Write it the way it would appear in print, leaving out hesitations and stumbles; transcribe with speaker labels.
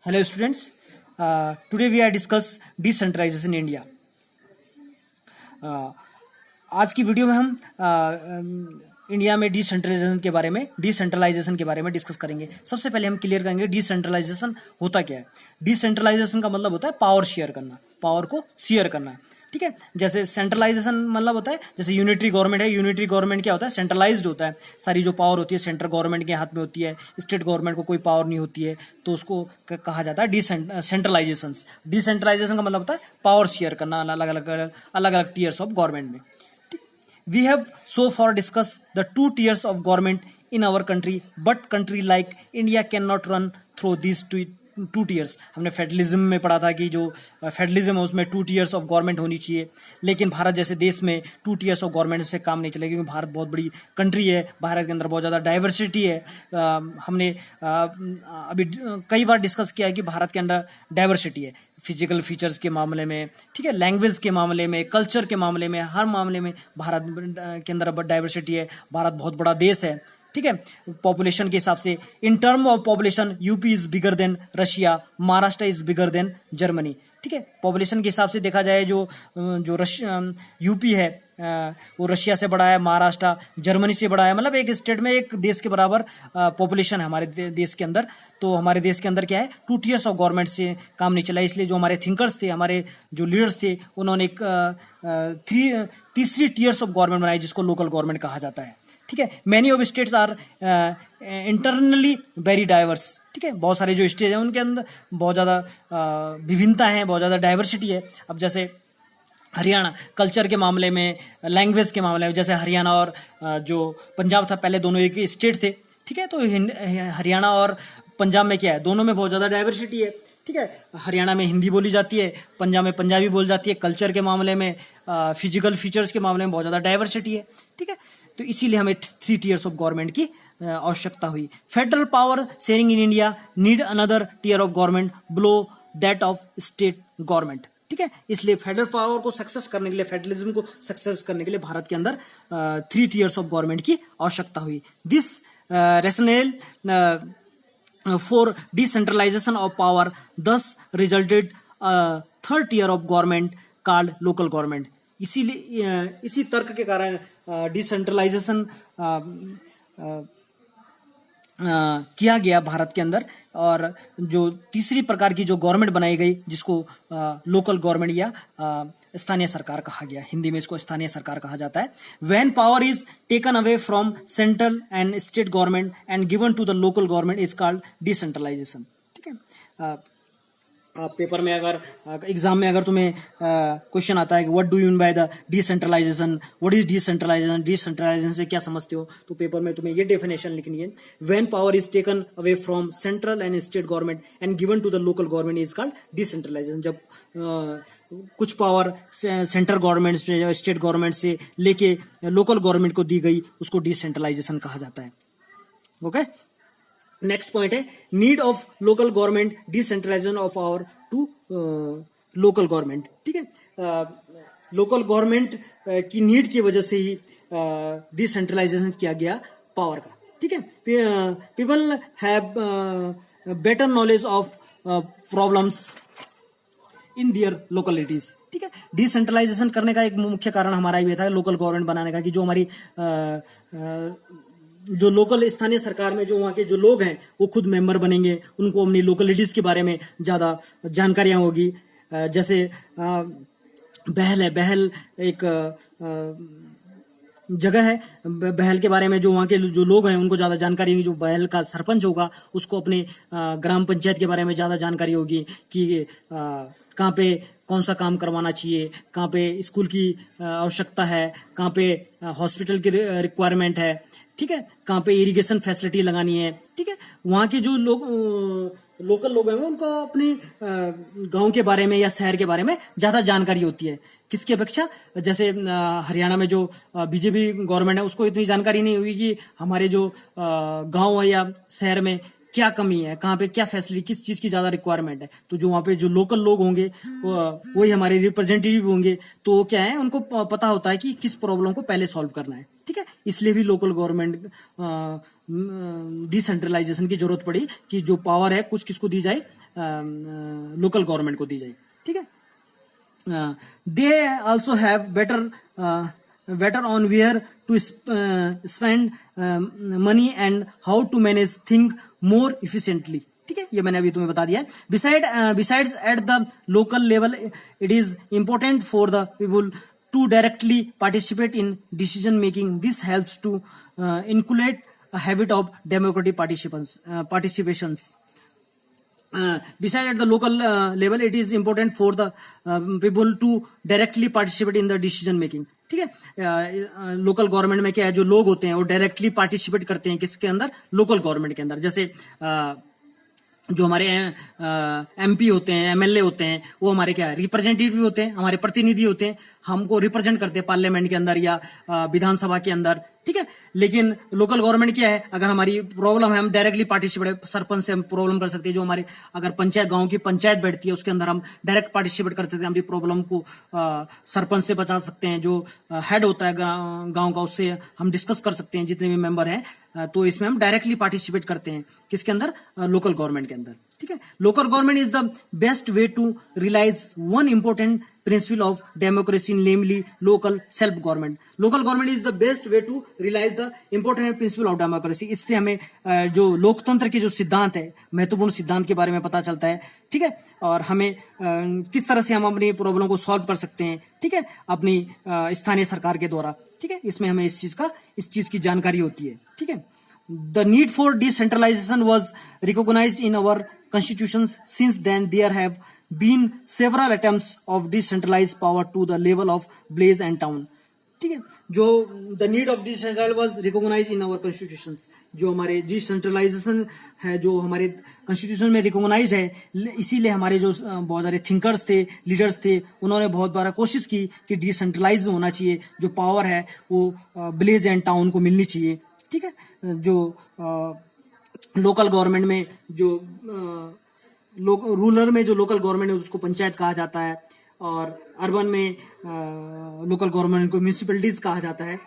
Speaker 1: Hello students, today we are discuss decentralization in India. आज की video में हम इंडिया में डिसेंट्रलाइजेशन के बारे में डिस्कस करेंगे। सबसे पहले हम क्लियर करेंगे डिसेंट्रलाइजेशन होता क्या है। डिसेंट्रलाइजेशन का मतलब होता है पावर शेयर करना, पावर को शेयर करना। ठीक है, जैसे सेंट्रलाइजेशन मतलब होता है जैसे यूनिटरी गवर्नमेंट है। यूनिटरी गवर्नमेंट क्या होता है, सेंट्रलाइज्ड होता है। सारी जो पावर होती है सेंट्रल गवर्नमेंट के हाथ में होती है, स्टेट गवर्नमेंट को कोई पावर नहीं होती है, तो उसको कहा जाता है डिसेंट्रलाइजेशन। डिसेंट्रलाइजेशन का मतलब होता है पावर शेयर करना अलग अलग टीयर्स ऑफ गवर्नमेंट में। We have so far discussed the two tiers of government in our country, but country like India cannot run through these two tiers. हमने फेडरलिज्म में पढ़ा था कि जो फेडरलिज्म है उसमें 2 tiers ऑफ गवर्नमेंट होनी चाहिए, लेकिन भारत जैसे देश में 2 tiers ऑफ गवर्नमेंट से काम नहीं चलेगा, क्योंकि भारत बहुत बड़ी कंट्री है। भारत के अंदर बहुत ज़्यादा डाइवर्सिटी है। हमने अभी कई बार डिस्कस किया है कि भारत के अंदर डाइवर्सिटी है फिजिकल फीचर्स के मामले में, ठीक है, लैंग्वेज के मामले में, कल्चर के मामले में, हर मामले में भारत के अंदर डाइवर्सिटी है। भारत बहुत बड़ा देश है, ठीक है। पॉपुलेशन के हिसाब से in term of population UP is bigger than Russia, Maharashtra is bigger than Germany. ठीक है, पॉपुलेशन के हिसाब से देखा जाए जो यूपी है वो रशिया से बड़ा है, महाराष्ट्र जर्मनी से बड़ा है। मतलब एक स्टेट में एक देश के बराबर पॉपुलेशन है हमारे देश के अंदर। तो हमारे देश के अंदर क्या है, 2 tiers ऑफ गवर्नमेंट से काम नहीं चला। इसलिए जो हमारे थिंकर्स थे, हमारे जो लीडर्स थे, उन्होंने एक तीसरी टीयर्स ऑफ गवर्नमेंट बनाई जिसको लोकल गवर्नमेंट कहा जाता है। ठीक है, many of states are internally very diverse. ठीक है, बहुत सारे जो स्टेट हैं उनके अंदर बहुत ज़्यादा विभिन्नता है, बहुत ज़्यादा डाइवर्सिटी है। अब जैसे हरियाणा कल्चर के मामले में, लैंग्वेज के मामले में, जैसे हरियाणा और जो पंजाब था, पहले दोनों एक ही स्टेट थे। ठीक है, तो हरियाणा और पंजाब में क्या है, दोनों में बहुत ज़्यादा डाइवर्सिटी है। ठीक है, हरियाणा में हिंदी बोली जाती है, पंजाब में पंजाबी बोली जाती है। कल्चर के मामले में, फिजिकल फीचर्स के मामले में बहुत ज़्यादा डाइवर्सिटी है। ठीक है, तो इसीलिए हमें 3 tiers ऑफ गवर्नमेंट की आवश्यकता हुई। Federal power sharing in India need another tier of government below that of state government. ठीक है, इसलिए फेडरल पावर को सक्सेस करने के लिए, फेडरलिज्म को सक्सेस करने के लिए भारत के अंदर 3 tiers ऑफ गवर्नमेंट की आवश्यकता हुई। This rational for decentralisation of power thus resulted 3rd tier of government called local government. इसीलिए इसी तर्क के कारण डिसेंट्रलाइजेशन किया गया भारत के अंदर, और जो तीसरी प्रकार की जो गवर्नमेंट बनाई गई जिसको लोकल गवर्नमेंट या स्थानीय सरकार कहा गया। हिंदी में इसको स्थानीय सरकार कहा जाता है। When power is taken away from central and state government and given to the local government is called decentralisation. ठीक है, पेपर में अगर एग्जाम में अगर तुम्हें क्वेश्चन आता है कि what do you mean by the decentralisation, what is decentralisation, decentralisation से क्या समझते हो, तो पेपर में तुम्हें ये डेफिनेशन लिखनी है। When power is taken away from central and state government and given to the local government is called decentralisation. जब कुछ पावर सेंट्रल गवर्नमेंट से, स्टेट गवर्नमेंट से लेके लोकल गवर्नमेंट को दी गई, उसको डिसेंट्रलाइजेशन कहा जाता है। ओके, नेक्स्ट पॉइंट है need of local government, decentralisation of power to local government. ठीक है, लोकल गवर्नमेंट की नीड की वजह से ही डिसेंट्रलाइजेशन किया गया पावर का। ठीक है, people have better knowledge of problems in their localities. ठीक है, डिसेंट्रलाइजेशन करने का एक मुख्य कारण हमारा ये था लोकल गवर्नमेंट बनाने का, कि जो हमारी जो लोकल स्थानीय सरकार में जो वहाँ के जो लोग हैं वो खुद मेंबर बनेंगे, उनको अपनी लोकेलिटीज के बारे में ज़्यादा जानकारियाँ होगी। जैसे बहल है, बहल एक जगह है, बहल के बारे में जो वहाँ के जो लोग हैं उनको ज़्यादा जानकारी होगी। जो बहल का सरपंच होगा उसको अपने ग्राम पंचायत के बारे में ज़्यादा जानकारी होगी कि कहाँ पे कौन सा काम करवाना चाहिए, कहाँ पे स्कूल की आवश्यकता है, कहाँ पे हॉस्पिटल की रिक्वायरमेंट है। ठीक है, कहाँ पे इरिगेशन फैसिलिटी लगानी है। ठीक है, वहाँ के जो लोग लोकल लोग हैं उनको अपने गांव के बारे में या शहर के बारे में ज़्यादा जानकारी होती है। किसकी अपेक्षा, जैसे हरियाणा में जो बीजेपी गवर्नमेंट है उसको इतनी जानकारी नहीं होगी कि हमारे जो गांव है या शहर में क्या कमी है, कहाँ पे क्या फैसिलिटी, किस चीज की ज्यादा रिक्वायरमेंट है, तो जो वहाँ पे जो लोकल लोग होंगे वही हमारे रिप्रेजेंटेटिव होंगे, तो क्या है उनको पता होता है कि किस प्रॉब्लम को पहले सॉल्व करना है, ठीक है। इसलिए भी लोकल गवर्नमेंट डिसेंट्रलाइजेशन की जरूरत पड़ी कि जो पावर है कुछ किसको दी जाए, लोकल गवर्नमेंट को दी जाए, ठीक है। They also have better on where to spend money and how to manage things more efficiently, ठीक है, ये मैंने अभी तुम्हें बता दिया है। Besides at the local level it is important for the people to directly participate in decision making. This helps to inculcate a habit of democratic participations. Besides at the local level it is important for the people to directly participate in the decision making, ठीक है। Local government में क्या है, जो लोग होते हैं वो डायरेक्टली पार्टिसिपेट करते हैं किसके अंदर, लोकल गवर्नमेंट के अंदर। जैसे जो हमारे एमपी होते हैं, एमएलए होते हैं, वो हमारे क्या है, रिप्रेजेंटेटिव होते हैं, हमारे प्रतिनिधि होते हैं, हमको रिप्रेजेंट करते हैं पार्लियामेंट के अंदर या विधानसभा के अंदर, ठीक है। लेकिन लोकल गवर्नमेंट क्या है, अगर हमारी प्रॉब्लम है हम डायरेक्टली पार्टिसिपेट, सरपंच से हम प्रॉब्लम कर सकते हैं, जो हमारे अगर पंचायत, गांव की पंचायत बैठती है उसके अंदर हम डायरेक्ट पार्टिसिपेट करते हैं, हमारी प्रॉब्लम को सरपंच से बचा सकते हैं, जो हेड होता है गांव का, उससे हम डिस्कस कर सकते हैं जितने भी मेंबर हैं, तो इसमें हम डायरेक्टली पार्टिसिपेट करते हैं किसके अंदर, लोकल गवर्नमेंट के अंदर, ठीक है। Local government is the best way to realise one important principle of democracy, namely local self government. Local government is the best way to realise the important principle of democracy. इससे हमें जो लोकतंत्र के जो सिद्धांत है, महत्वपूर्ण सिद्धांत के बारे में पता चलता है, ठीक है। और हमें किस तरह से हम अपनी प्रॉब्लम को सॉल्व कर सकते हैं, ठीक है, अपनी स्थानीय सरकार के द्वारा, ठीक है। इसमें हमें इस चीज की जानकारी होती है, ठीक है। The need for decentralization was recognized in our constitutions. Since then, there have been several attempts of decentralized power to the level of village and town. ठीक है, जो the need of decentralization was recognized in our constitutions, जो हमारे decentralisation है जो हमारे constitution में recognise है, इसीलिए हमारे जो बहुत सारे थिंकर्स थे, लीडर्स थे, उन्होंने बहुत बार कोशिश की कि डिसेंट्रलाइज होना चाहिए, जो पावर है वो विलेज एंड टाउन को मिलनी चाहिए, ठीक है। जो लोकल गवर्नमेंट में जो रूरल में जो लोकल गवर्नमेंट है उसको पंचायत कहा जाता है, और अर्बन में लोकल गवर्नमेंट को म्यूनिसिपैलिटीज कहा जाता है,